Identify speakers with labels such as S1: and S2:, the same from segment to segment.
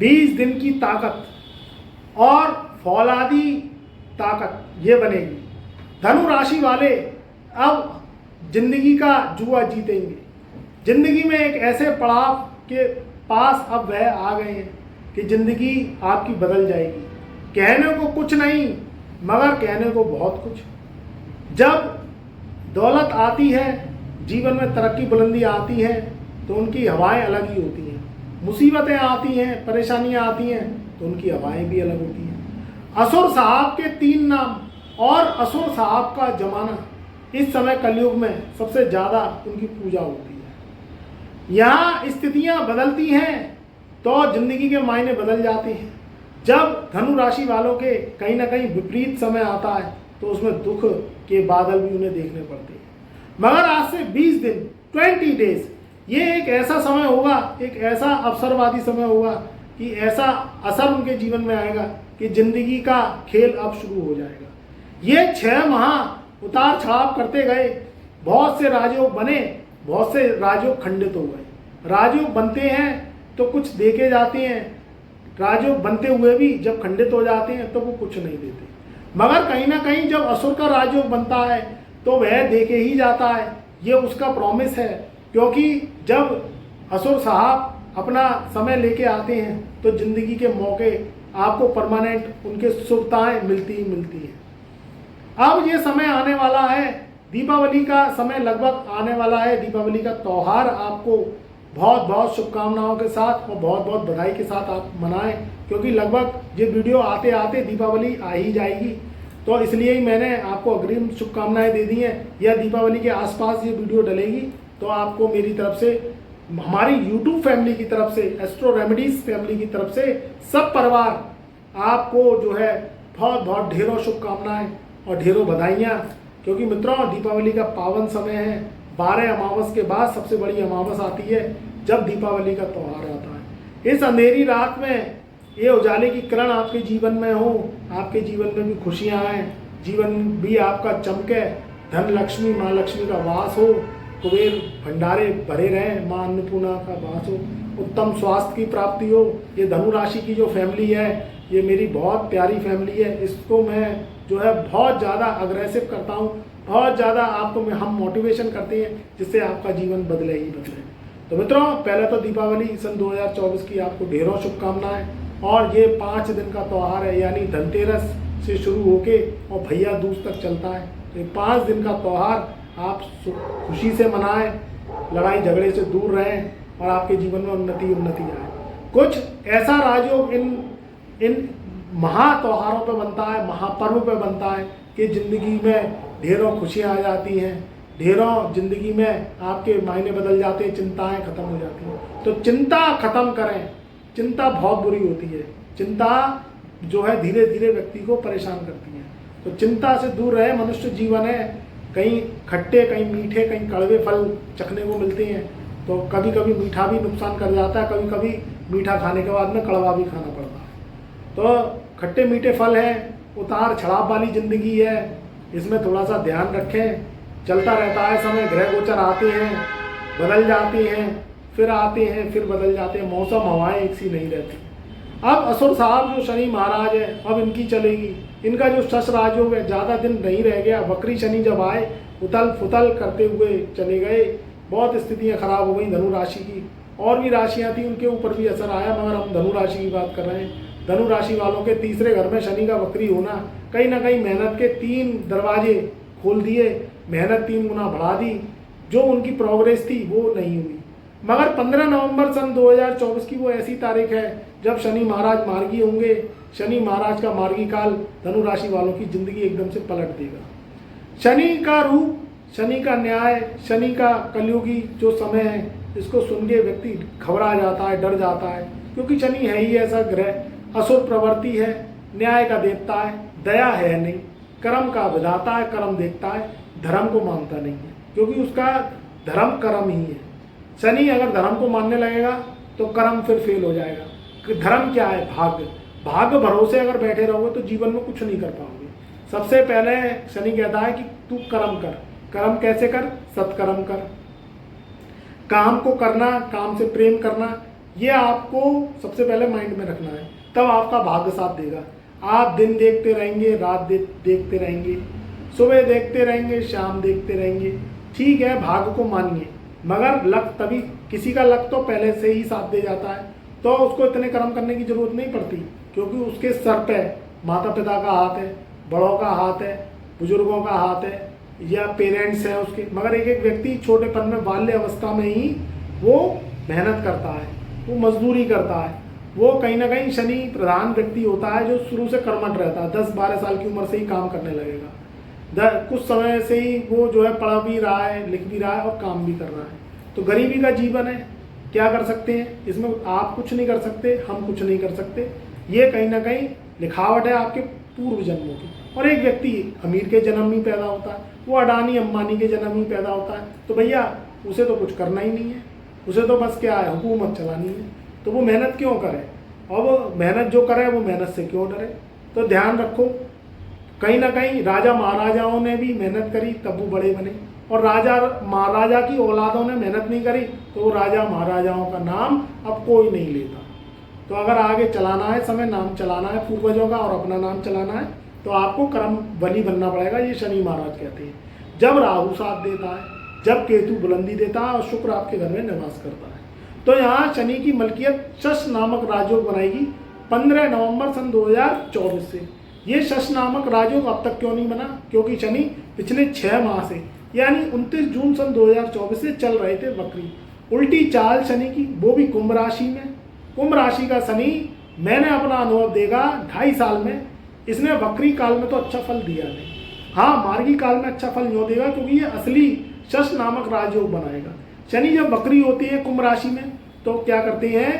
S1: 20 दिन की ताकत और फौलादी ताकत ये बनेगी। धनु राशि वाले अब जिंदगी का जुआ जीतेंगे। जिंदगी में एक ऐसे पड़ाव के पास अब वह आ गए हैं कि जिंदगी आपकी बदल जाएगी। कहने को कुछ नहीं मगर कहने को बहुत कुछ। जब दौलत आती है, जीवन में तरक्की बुलंदी आती है तो उनकी हवाएं अलग ही होती हैं। मुसीबतें आती हैं, परेशानियां आती हैं तो उनकी हवाएं भी अलग होती हैं। असुर साहब के 3 नाम और असुर साहब का जमाना इस समय कलयुग में सबसे ज़्यादा उनकी पूजा होती है। यहाँ स्थितियाँ बदलती हैं तो जिंदगी के मायने बदल जाते हैं। जब धनु राशि वालों के कहीं ना कहीं विपरीत समय आता है तो उसमें दुख के बादल भी उन्हें देखने पड़ते हैं। मगर आज से 20 दिन 20 डेज ये एक ऐसा समय होगा, एक ऐसा अवसरवादी समय होगा कि ऐसा असर उनके जीवन में आएगा कि जिंदगी का खेल अब शुरू हो जाएगा। ये 6 माह उतार चढ़ाव करते गए, बहुत से राजयोग बने, बहुत से राजयोग खंडित हो गए। राजयोग बनते हैं तो कुछ देके जाते हैं, राजयोग बनते हुए भी जब खंडित हो जाते हैं तो वो कुछ नहीं देते। मगर कहीं ना कहीं जब असुर का राजयोग बनता है तो वह देके ही जाता है, ये उसका प्रॉमिस है। क्योंकि जब असुर साहब अपना समय लेके आते हैं तो जिंदगी के मौके आपको परमानेंट उनके शुभताएं मिलती ही मिलती हैं। अब ये समय आने वाला है, दीपावली का समय लगभग आने वाला है। दीपावली का त्यौहार आपको बहुत बहुत शुभकामनाओं के साथ और बहुत बहुत बधाई के साथ आप मनाएं, क्योंकि लगभग ये वीडियो आते आते दीपावली आ ही जाएगी। तो इसलिए ही मैंने आपको अग्रिम शुभकामनाएं दे दी हैं। या दीपावली के आसपास ये वीडियो डलेगी तो आपको मेरी तरफ से, हमारी यूट्यूब फैमिली की तरफ से, एस्ट्रो रेमेडीज फैमिली की तरफ से सब परिवार आपको जो है बहुत बहुत ढेरों शुभकामनाएं और ढेरों बधाइयाँ। क्योंकि मित्रों दीपावली का पावन समय है। 12 अमावस के बाद सबसे बड़ी अमावस आती है जब दीपावली का त्यौहार आता है। इस अंधेरी रात में ये उजाले की किरण आपके जीवन में हो, आपके जीवन में भी खुशियाँ आएँ, जीवन भी आपका चमके, धन लक्ष्मी माँ लक्ष्मी का वास हो, कुबेर भंडारे भरे रहें, माँ अन्नपूर्णा का वास हो, उत्तम स्वास्थ्य की प्राप्ति हो। ये धनु राशि की जो फैमिली है ये मेरी बहुत प्यारी फैमिली है। इसको मैं जो है बहुत ज़्यादा अग्रेसिव करता हूँ, बहुत ज़्यादा आपको हम मोटिवेशन करते हैं जिससे आपका जीवन बदले ही बदले। तो मित्रों पहले तो दीपावली सन 2024 की आपको ढेरों शुभकामनाएं। और ये 5 दिन का त्यौहार है, यानी धनतेरस से शुरू होके और भैया दूज तक चलता है। तो ये 5 दिन का त्यौहार आप खुशी से मनाएं, लड़ाई झगड़े से दूर रहें और आपके जीवन में उन्नति आए। कुछ ऐसा राजयोग इन महा त्योहारों पर बनता है, महापर्व पर बनता है कि ज़िंदगी में ढेरों खुशियाँ आ जाती हैं, ढेरों ज़िंदगी में आपके मायने बदल जाते हैं, चिंताएं खत्म हो जाती हैं। तो चिंता खत्म करें। चिंता बहुत बुरी होती है। चिंता जो है धीरे धीरे व्यक्ति को परेशान करती है। तो चिंता से दूर रहे। मनुष्य जीवन है, कहीं खट्टे कहीं मीठे कहीं कड़वे फल चखने को मिलते हैं। तो कभी कभी मीठा भी नुकसान कर जाता है, कभी कभी मीठा खाने के बाद में कड़वा भी खाना पड़ता है। तो खट्टे मीठे फल हैं, उतार चढ़ाव वाली ज़िंदगी है, इसमें थोड़ा सा ध्यान रखें। चलता रहता है समय, ग्रह गोचर आते हैं, बदल जाते हैं, फिर आते हैं, फिर बदल जाते हैं। मौसम हवाएं एक सी नहीं रहती। अब असुर साहब जो शनि महाराज है अब इनकी चलेगी। इनका जो शश राजयोग है ज़्यादा दिन नहीं रह गया। वक्री शनि जब आए उथल फुथल करते हुए चले गए, बहुत स्थितियाँ खराब हो गई धनु राशि की। और भी राशियाँ थी उनके ऊपर भी असर आया, मगर हम धनु राशि की बात कर रहे हैं। धनु राशि वालों के तीसरे घर में शनि का वक्री होना कहीं ना कहीं मेहनत के 3 दरवाजे खोल दिए, मेहनत 3 गुना बढ़ा दी। जो उनकी प्रोग्रेस थी वो नहीं हुई। मगर 15 नवंबर सन 2024 की वो ऐसी तारीख है जब शनि महाराज मार्गी होंगे। शनि महाराज का मार्गी काल धनु राशि वालों की जिंदगी एकदम से पलट देगा। शनि का रूप, शनि का न्याय, शनि का कलयुगी जो समय है, इसको सुन के व्यक्ति घबरा जाता है, डर जाता है। क्योंकि शनि है ही ऐसा ग्रह, असुर प्रवृत्ति है, न्याय का देवता है, दया है नहीं, कर्म का विधाता है, कर्म देखता है, धर्म को मानता नहीं है। क्योंकि उसका धर्म कर्म ही है। शनि अगर धर्म को मानने लगेगा तो कर्म फिर फेल हो जाएगा। धर्म क्या है? भाग्य। भाग्य भरोसे अगर बैठे रहोगे तो जीवन में कुछ नहीं कर पाओगे। सबसे पहले शनि कहता है कि तू कर्म कर। कर्म कैसे कर? सत्कर्म कर। काम को करना, काम से प्रेम करना, ये आपको सबसे पहले माइंड में रखना है, तब आपका भाग्य साथ देगा। आप दिन देखते रहेंगे, रात देखते रहेंगे, सुबह देखते रहेंगे, शाम देखते रहेंगे, ठीक है भाग्य को मानिए, मगर लक तभी, किसी का लक तो पहले से ही साथ दे जाता है, तो उसको इतने कर्म करने की जरूरत नहीं पड़ती, क्योंकि उसके सर पे माता पिता का हाथ है, बड़ों का हाथ है, बुजुर्गों का हाथ है, या पेरेंट्स हैं उसके। मगर एक एक व्यक्ति छोटेपन में, बाल्य अवस्था में ही वो मेहनत करता है, वो मजदूरी करता है, वो कहीं ना कहीं शनि प्रधान व्यक्ति होता है जो शुरू से कर्मठ रहता है। 10-12 साल की उम्र से ही काम करने लगेगा, कुछ समय से ही वो जो है पढ़ भी रहा है, लिख भी रहा है और काम भी कर रहा है। तो गरीबी का जीवन है, क्या कर सकते हैं इसमें, आप कुछ नहीं कर सकते, हम कुछ नहीं कर सकते, ये कहीं ना कहीं लिखावट है आपके पूर्व जन्मों की। और एक व्यक्ति अमीर के जन्म में पैदा होता है, वो अडानी अंबानी के जन्म में पैदा होता है, तो भैया उसे तो कुछ करना ही नहीं है, उसे तो बस क्या है, हुकूमत चलानी है, तो वो मेहनत क्यों करे, और वो मेहनत जो करे वो मेहनत से क्यों डरे। तो ध्यान रखो, कहीं ना कहीं राजा महाराजाओं ने भी मेहनत करी तब वो बड़े बने, और राजा महाराजा की औलादों ने मेहनत नहीं करी तो वो राजा महाराजाओं का नाम अब कोई नहीं लेता। तो अगर आगे चलाना है समय, नाम चलाना है पूर्वजों का और अपना नाम चलाना है, तो आपको कर्म बली बनना पड़ेगा। ये शनि महाराज कहते हैं। जब राहु साथ देता है, जब केतु बुलंदी देता है और शुक्र आपके घर में निवास करता है, तो यहाँ शनि की मलकियत शश नामक राजयोग बनाएगी 15 नवंबर सन 2024 से। ये शश नामक राजयोग अब तक क्यों नहीं बना, क्योंकि शनि पिछले 6 माह से यानी 29 जून सन 2024 से चल रहे थे वक्री, उल्टी चाल शनि की, वो भी कुंभ राशि में। कुंभ राशि का शनि मैंने अपना अनुभव देगा 2.5 साल में, इसने वक्री काल में तो अच्छा फल दिया नहीं, हाँ मार्गी काल में अच्छा फल नहीं देगा, क्योंकि ये असली शश नामक राजयोग बनाएगा। शनि जब वक्री होती है कुंभ राशि में तो क्या करते हैं,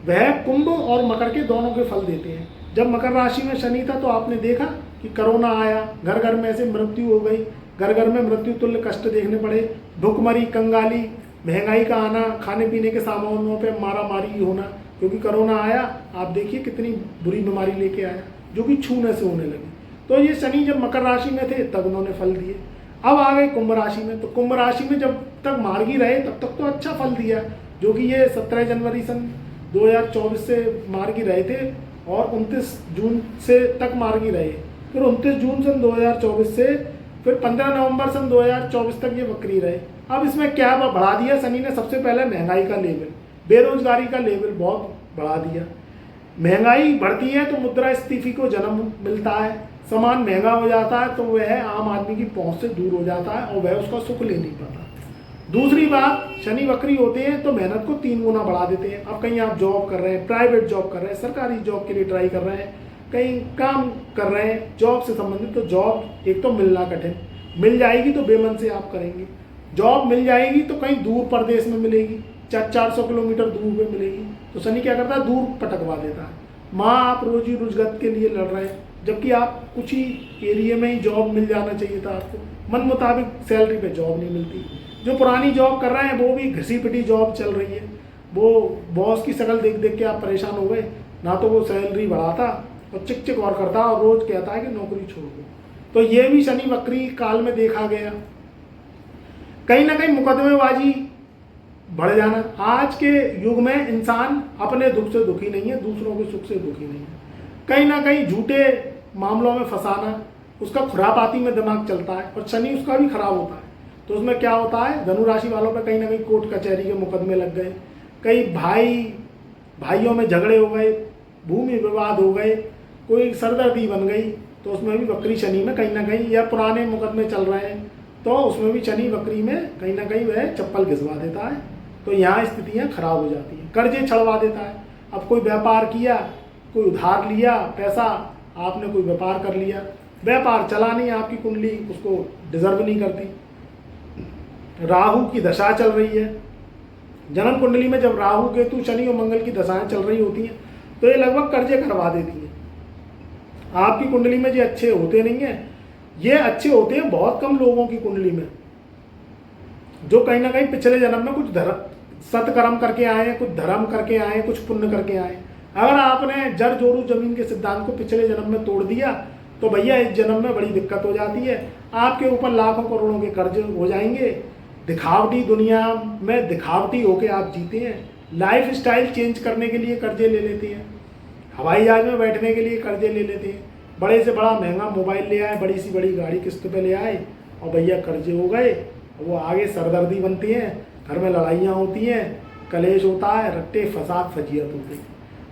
S1: वह कुंभ और मकर के दोनों के फल देते हैं। जब मकर राशि में शनि था तो आपने देखा कि कोरोना आया, घर घर में ऐसे मृत्यु हो गई, घर घर में मृत्यु तुल्य कष्ट देखने पड़े, भुखमरी, कंगाली, महंगाई का आना, खाने पीने के सामानों पे मारा मारी होना, क्योंकि कोरोना आया, आप देखिए कितनी बुरी बीमारी लेके आया जो कि छूने से होने लगी। तो ये शनि जब मकर राशि में थे तब उन्होंने फल दिए। अब आ गए कुंभ राशि में, तो कुंभ राशि में जब तक मार्गी रहे तब तक तो अच्छा फल दिया, जो कि ये 17 जनवरी सन 2024 से मार्गी रहे थे और 29 जून से तक मार्गी रहे, फिर 29 जून सन 2024 से फिर 15 नवंबर सन 2024 तक ये वक्री रहे। अब इसमें क्या बढ़ा दिया शनि ने, सबसे पहले महंगाई का लेवल, बेरोजगारी का लेवल बहुत बढ़ा दिया। महंगाई बढ़ती है तो मुद्रास्फीति को जन्म मिलता है, सामान महंगा हो जाता है तो वह आम आदमी की पहुंच से दूर हो जाता है और वह उसका सुख ले नहीं पाता। दूसरी बात, शनि वक्री होते हैं तो मेहनत को 3 गुना बढ़ा देते हैं। अब कहीं आप जॉब कर रहे हैं, प्राइवेट जॉब कर रहे हैं, सरकारी जॉब के लिए ट्राई कर रहे हैं, कहीं काम कर रहे हैं जॉब से संबंधित, तो जॉब एक तो मिलना कठिन, मिल जाएगी तो बेमन से आप करेंगे, जॉब मिल जाएगी तो कहीं दूर प्रदेश में मिलेगी, 400 किलोमीटर दूर पे मिलेगी, तो शनि क्या करता है, दूर पटकवा देता है। माँ आप रोजी रोजगार के लिए लड़ रहे हैं, जबकि आप कुछ ही एरिया में ही जॉब मिल जाना चाहिए था आपको, मन मुताबिक सैलरी पे जॉब नहीं मिलती। जो पुरानी जॉब कर रहे हैं वो भी घिसी पिटी जॉब चल रही है, वो बॉस की शक्ल देख देख के आप परेशान हो गए, ना तो वो सैलरी बढ़ाता और चिक चिक और करता और रोज कहता है कि नौकरी छोड़ दो। तो ये भी शनि वक्री काल में देखा गया। कहीं ना कहीं मुकदमेबाजी बढ़ जाना। आज के युग में इंसान अपने दुख से दुखी नहीं है, दूसरों के सुख से दुखी नहीं है। कहीं ना कहीं झूठे मामलों में फंसाना, उसका खुरापाती में दिमाग चलता है और शनि उसका भी खराब होता है। तो उसमें क्या होता है, धनु राशि वालों पे कहीं ना कहीं कोर्ट कचहरी के मुकदमे लग गए, कई भाइयों में झगड़े हो गए, भूमि विवाद हो गए, कोई सरदर्दी बन गई, तो उसमें भी वक्री शनि में कहीं ना कहीं, या पुराने मुकदमे चल रहे हैं तो उसमें भी शनि वक्री में कहीं ना कहीं वह चप्पल घिसवा देता है, तो यहाँ स्थितियाँ खराब हो जाती हैं। कर्जे छड़वा देता है। अब कोई व्यापार किया, कोई उधार लिया पैसा, आपने कोई व्यापार कर लिया, व्यापार चला नहीं, आपकी कुंडली उसको डिजर्व नहीं करती। राहु की दशा चल रही है, जन्म कुंडली में जब राहु केतु शनि और मंगल की दशाएं चल रही होती हैं तो ये लगभग कर्जे करवा देती हैं। आपकी कुंडली में ये अच्छे होते नहीं हैं, ये अच्छे होते हैं बहुत कम लोगों की कुंडली में, जो कहीं ना कहीं पिछले जन्म में कुछ सत्कर्म करके आए हैं, कुछ धर्म करके आए हैं, कुछ पुण्य करके आए हैं। अगर आपने जड़ जोरू जमीन के सिद्धांत को पिछले जन्म में तोड़ दिया तो भैया इस जन्म में बड़ी दिक्कत हो जाती है, आपके ऊपर लाखों करोड़ों के कर्ज हो जाएंगे। दिखावटी दुनिया में दिखावटी होके आप जीते हैं, लाइफ स्टाइल चेंज करने के लिए कर्जे ले लेते हैं, हवाई जहाज में बैठने के लिए कर्जे ले लेते हैं, बड़े से बड़ा महंगा मोबाइल ले आए, बड़ी सी बड़ी गाड़ी किस्त पे ले आए और भैया कर्जे हो गए। वो आगे सरदर्दी बनती है, घर में लड़ाइयाँ होती हैं, कलेश होता है, रट्टे फसाद फजीयत होती है।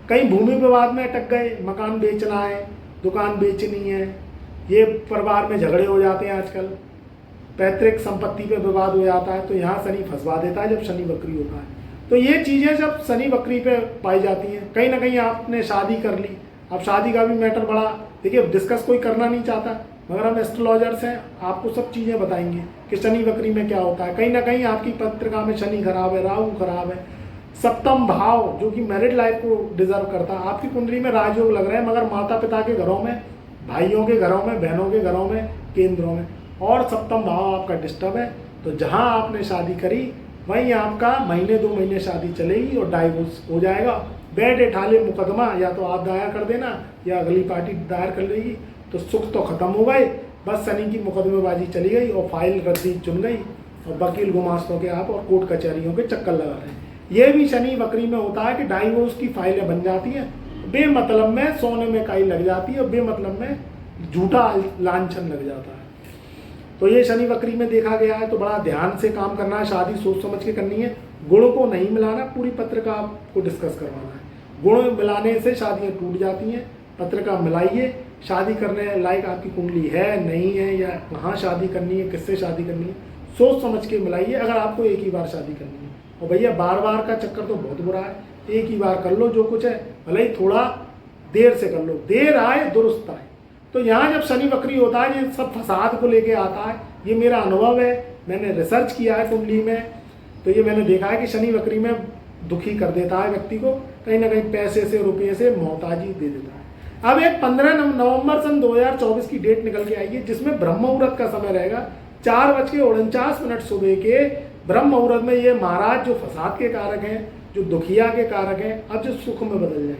S1: कहीं भूमि विवाद में अटक गए, मकान बेचना है, दुकान बेचनी है, ये परिवार में झगड़े हो जाते हैं आजकल, पैतृक संपत्ति पे विवाद हो जाता है, तो यहाँ शनि फंसवा देता है जब शनि वक्री होता है। तो ये चीज़ें जब शनि वक्री पे पाई जाती हैं, कहीं ना कहीं आपने शादी कर ली, अब शादी का भी मैटर बड़ा देखिए डिस्कस कोई करना नहीं चाहता, मगर हम एस्ट्रोलॉजर्स हैं, आपको सब चीज़ें बताएंगे कि शनि वक्री में क्या होता है। कहीं ना कहीं आपकी पत्रिका में शनि खराब है, राहु खराब है, सप्तम भाव जो कि मैरिड लाइफ को डिजर्व करता है, आपकी कुंडली में राजयोग लग रहा है, मगर माता पिता के घरों में, भाइयों के घरों में, बहनों के घरों में, केंद्रों में, और सप्तम भाव आपका डिस्टर्ब है। तो जहाँ आपने शादी करी वहीं आपका महीने 2 महीने शादी चलेगी और डाइवोर्स हो जाएगा। बैठ ठाले मुकदमा या तो आप दायर कर देना या अगली पार्टी दायर कर लेगी, तो सुख तो खत्म हो गए, बस शनि की मुकदमेबाजी चली गई और फाइल रद्दी चुन गई और वकील गुमास्तों के आप और कोर्ट कचहरियों के चक्कर लगा रहे हैं। ये भी शनि वक्री में होता है कि डाइवोर्स की फाइलें बन जाती हैं, बेमतलब में सोने में काई लग जाती है और बेमतलब में झूठा लांछन लग जाता है। तो ये शनि वक्री में देखा गया है, तो बड़ा ध्यान से काम करना है, शादी सोच समझ के करनी है, गुणों को नहीं मिलाना, पूरी पत्रिका आपको डिस्कस करवाना है। गुण मिलाने से शादियाँ टूट जाती हैं, पत्रिका मिलाइए, शादी करने लायक आपकी कुंडली है नहीं है, या कहाँ शादी करनी है, किससे शादी करनी है, सोच समझ के मिलाइए अगर आपको एक ही बार शादी करनी है। और भैया बार बार का चक्कर तो बहुत बुरा है, एक ही बार कर लो जो कुछ है, भले ही थोड़ा देर से कर लो, देर आए दुरुस्त आए। तो यहाँ जब शनि वक्री होता है ये सब फसाद को लेके आता है, ये मेरा अनुभव है, मैंने रिसर्च किया है कुंडली में, तो ये मैंने देखा है कि शनि वक्री में दुखी कर देता है व्यक्ति को, कहीं ना कहीं पैसे से रुपये से मोहताजी दे देता है। अब एक 15 नवंबर सन 2024 की डेट निकल के आई है जिसमें ब्रह्म मुहूर्त का समय रहेगा, 4:49 सुबह के ब्रह्म मुहूर्त में ये महाराज जो फसाद के कारक हैं, जो दुखिया के कारक हैं, अब जो सुख में बदल जाएंगे,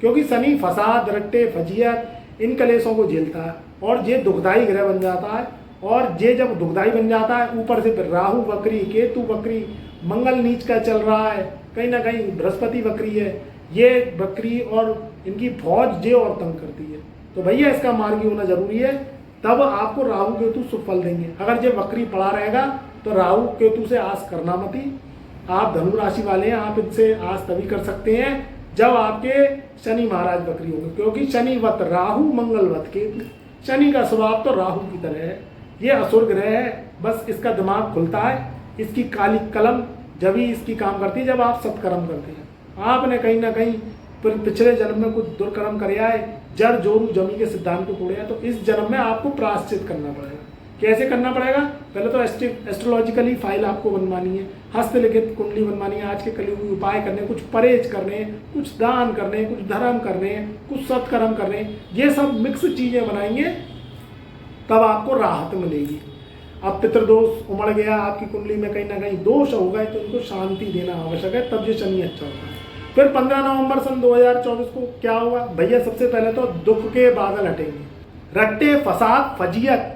S1: क्योंकि शनि फसाद, रट्टे, फजियत, इन कलेशों को झेलता है और ये दुखदाई ग्रह बन जाता है। और ये जब दुखदाई बन जाता है, ऊपर से फिर राहु वक्री, केतु वक्री, मंगल नीच का चल रहा है, कहीं ना कहीं बृहस्पति वक्री है, ये वक्री और इनकी फौज ये और तंग करती है। तो भैया इसका मार्गी होना जरूरी है, तब आपको राहु केतु शुभ फल देंगे। अगर ये वक्री पड़ा रहेगा तो राहु केतु से आस करना मत ही। आप धनु राशि वाले हैं, आप इनसे आस तभी कर सकते हैं जब आपके शनि महाराज वक्री होंगे, क्योंकि शनिवत राहु मंगलवत केतु, शनि का स्वभाव तो राहु की तरह है, ये असुर ग्रह है, बस इसका दिमाग खुलता है, इसकी काली कलम जब ही इसकी काम करती है जब आप सत्कर्म करते हैं। आपने कहीं ना कहीं पिछले जन्म में कुछ दुर्कर्म करे आए, जड़ जोरू जमी के सिद्धांत को तोड़े हैं, तो इस जन्म में आपको प्रायश्चित करना पड़ेगा। कैसे करना पड़ेगा? पहले तो एस्ट्रोलॉजिकली फाइल आपको बनवानी है, हस्तलिखित कुंडली बनवानी है, आज के कलयुगी उपाय करने, कुछ परहेज करने, कुछ दान करने, कुछ धर्म करने, कुछ सत्कर्म करने, ये सब मिक्स चीज़ें बनाएंगे तब आपको राहत मिलेगी। अब पितृदोष उमड़ गया आपकी कुंडली में, कहीं ना कहीं दोष हो गए, तो इनको शांति देना आवश्यक है, तब ये शनि अच्छा होता है। फिर 15 नवंबर सन 2024 को क्या होगा भैया? सबसे पहले तो दुख के बादल हटेंगे, रट्टे फसाद फजियत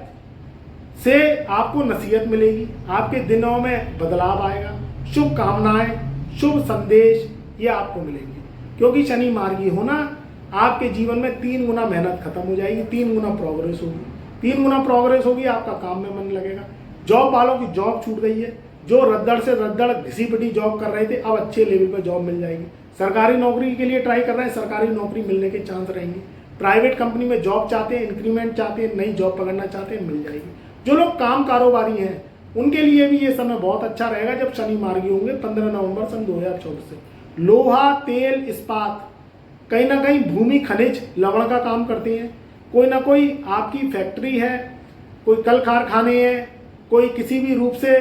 S1: से आपको नसीहत मिलेगी, आपके दिनों में बदलाव आएगा, शुभ कामनाएं, शुभ संदेश ये आपको मिलेंगे, क्योंकि शनि मार्गी होना आपके जीवन में 3 गुना मेहनत खत्म हो जाएगी, 3 गुना प्रोग्रेस होगी, 3 गुना प्रोग्रेस होगी, आपका काम में मन लगेगा। जॉब वालों की जॉब छूट गई है, जो रद्दड़ से रद्दड़ घिसी पिटी जॉब कर रहे थे, अब अच्छे लेवल पर जॉब मिल जाएगी। सरकारी नौकरी के लिए ट्राई कर रहे हैं, सरकारी नौकरी मिलने के चांस रहेंगे। प्राइवेट कंपनी में जॉब चाहते हैं, इंक्रीमेंट चाहते हैं, नई जॉब पकड़ना चाहते हैं, मिल जाएगी। जो लोग काम कारोबारी हैं उनके लिए भी ये समय बहुत अच्छा रहेगा जब शनि मार्गी होंगे 15 नवंबर सन 2024 से। लोहा, तेल, इस्पात, कहीं ना कहीं भूमि, खनिज, लवण का काम करते हैं, कोई ना कोई आपकी फैक्ट्री है, कोई कल कारखाने हैं, कोई किसी भी रूप से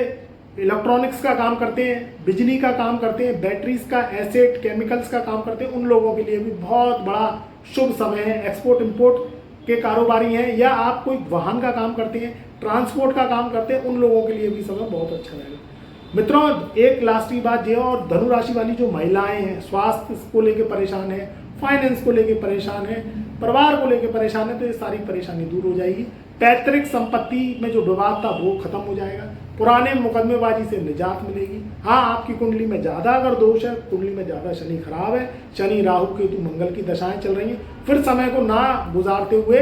S1: इलेक्ट्रॉनिक्स का काम करते हैं, बिजली का काम करते हैं, बैटरीज का, एसेट, केमिकल्स का काम करते हैं, उन लोगों के लिए भी बहुत बड़ा शुभ समय है। एक्सपोर्ट इंपोर्ट के कारोबारी हैं, या आप कोई वाहन का काम करते हैं, ट्रांसपोर्ट का काम करते हैं, उन लोगों के लिए भी समय बहुत अच्छा रहेगा। मित्रों, एक लास्ट की बात ये, और धनु राशि वाली जो महिलाएं हैं, स्वास्थ्य को लेकर परेशान है, फाइनेंस को लेकर परेशान है, परिवार को लेकर परेशान है, तो ये सारी परेशानी दूर हो जाएगी। पैतृक संपत्ति में जो विवाद था वो खत्म हो जाएगा, पुराने मुकदमेबाजी से निजात मिलेगी। हाँ, आपकी कुंडली में ज़्यादा अगर दोष है, कुंडली में ज़्यादा शनि खराब है, शनि राहु केतु मंगल की दशाएं चल रही हैं, फिर समय को ना गुजारते हुए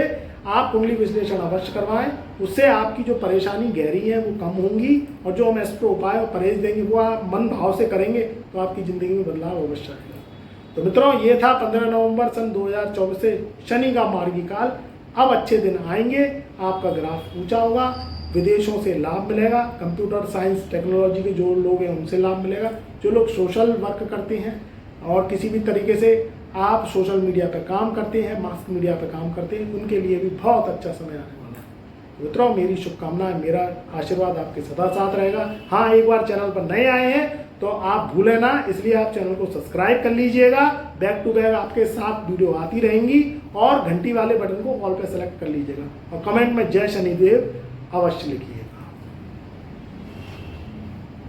S1: आप कुंडली विश्लेषण अवश्य करवाएं। उससे आपकी जो परेशानी गहरी है वो कम होंगी, और जो हम एस्ट्रो उपाय और परहेज देंगे वो आप मन भाव से करेंगे तो आपकी ज़िंदगी में बदलाव अवश्य आएगा। तो मित्रों, ये था 15 नवंबर सन 2024 से शनि का मार्गी काल। अब अच्छे दिन आएंगे, आपका ग्राफ ऊंचा होगा, विदेशों से लाभ मिलेगा, कंप्यूटर साइंस टेक्नोलॉजी के जो लोग हैं उनसे लाभ मिलेगा, जो लोग सोशल वर्क करते हैं और किसी भी तरीके से आप सोशल मीडिया पर काम करते हैं, मास मीडिया पर काम करते हैं, उनके लिए भी बहुत अच्छा समय आने वाला है। मित्रों, मेरी शुभकामनाएं, मेरा आशीर्वाद आपके सदा साथ रहेगा। हाँ, एक बार चैनल पर नए आए हैं तो आप भूलें ना, इसलिए आप चैनल को सब्सक्राइब कर लीजिएगा। बैक टू बैक आपके साथ वीडियो आती रहेंगी, और घंटी वाले बटन को ऑल पे सेलेक्ट कर लीजिएगा, और कमेंट में जय शनिदेव अवश्य लिखिए।